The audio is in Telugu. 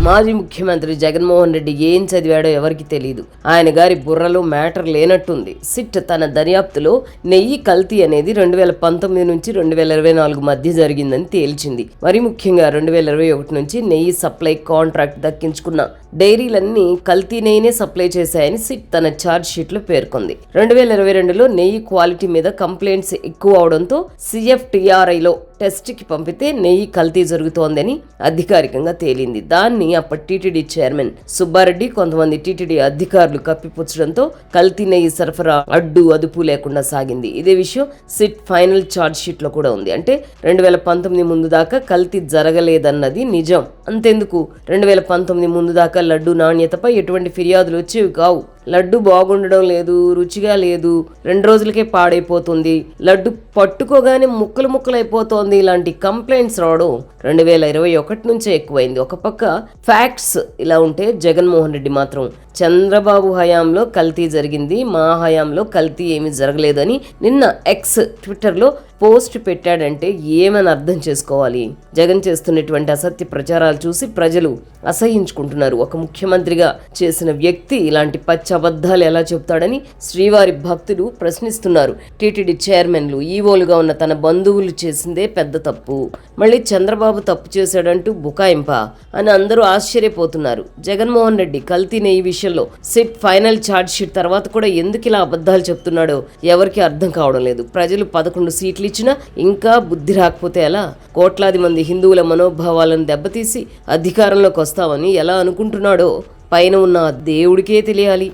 మాజీ ముఖ్యమంత్రి జగన్మోహన్ రెడ్డి ఏం చదివాడో ఎవరికి తెలియదు. ఆయన గారి బుర్రలో మ్యాటర్ లేనట్టుంది. సిట్ తన దర్యాప్తులో నెయ్యి కల్తీ అనేది 2019 నుంచి 2024 మధ్య జరిగిందని తేల్చింది. మరి ముఖ్యంగా 2021 నుంచి నెయ్యి సప్లై కాంట్రాక్ట్ దక్కించుకున్న డైరీలన్నీ కల్తీ నెయ్యినే సప్లై చేశాయని సిట్ తన ఛార్జ్ షీట్ లో పేర్కొంది. 2022లో నెయ్యి క్వాలిటీ మీద కంప్లైంట్స్ ఎక్కువ అవడంతో CFTRIలో టెస్ట్ కి పంపితే నెయ్యి కల్తీ జరుగుతోందని అధికారికంగా తేలింది. దాన్ని అప్పటి టీటీడీ చైర్మన్ సుబ్బారెడ్డి కొంతమంది టీటీడీ అధికారులు కప్పిపుచ్చడంతో కల్తీ నెయ్యి సరఫరా అదుపు లేకుండా సాగింది. ఇదే విషయం సిట్ ఫైనల్ ఛార్జ్ షీట్ లో కూడా ఉంది. అంటే 2019 ముందు దాకా కల్తీ జరగలేదన్నది నిజం. అంతెందుకు, 2019 ముందు దాకా లడ్డు నాణ్యతపై ఎటువంటి ఫిర్యాదులు వచ్చేవి కావు. లడ్డు బాగుండడం లేదు, రుచిగా లేదు, 2 రోజులకే పాడైపోతుంది, లడ్డు పట్టుకోగానే ముక్కలు ముక్కలైపోతోంది, ఇలాంటి కంప్లైంట్స్ రావడం 2021 నుంచే ఎక్కువైంది. ఒక పక్క ఫ్యాక్ట్స్ ఇలా ఉంటే జగన్మోహన్ రెడ్డి మాత్రం చంద్రబాబు హయాంలో కల్తీ జరిగింది, మా హయాంలో కల్తీ ఏమీ జరగలేదని నిన్న ఎక్స్ ట్విట్టర్లో పోస్ట్ పెట్టాడంటే ఏమని అర్థం చేసుకోవాలి? జగన్ చేస్తున్నటువంటి అసత్య ప్రచారాలు చూసి ప్రజలు అసహించుకుంటున్నారు. ఒక ముఖ్యమంత్రిగా చేసిన వ్యక్తి ఇలాంటి పచ్చి అబద్ధాలు ఎలా చెప్తాడని శ్రీవారి భక్తులు ప్రశ్నిస్తున్నారు. టీటీడీ చైర్మన్లు, ఈవోలుగా ఉన్న తన బంధువులు చేసిందే పెద్ద తప్పు, మళ్ళీ చంద్రబాబు తప్పు చేశాడంటూ బుకాయింప అని అందరూ ఆశ్చర్యపోతున్నారు. జగన్మోహన్ రెడ్డి కల్తీ నెయ్యి విషయంలో సిట్ ఫైనల్ ఛార్జ్ షీట్ తర్వాత కూడా ఎందుకు ఇలా అబద్ధాలు చెప్తున్నాడో ఎవరికి అర్థం కావడం లేదు. ప్రజలు 11 సీట్లు ఇచ్చినా ఇంకా బుద్ధి రాకపోతే ఎలా? కోట్లాది మంది హిందువుల మనోభావాలను దెబ్బతీసి అధికారంలోకి వస్తామని ఎలా అనుకుంటున్నాడో పైన ఉన్న దేవుడికే తెలియాలి.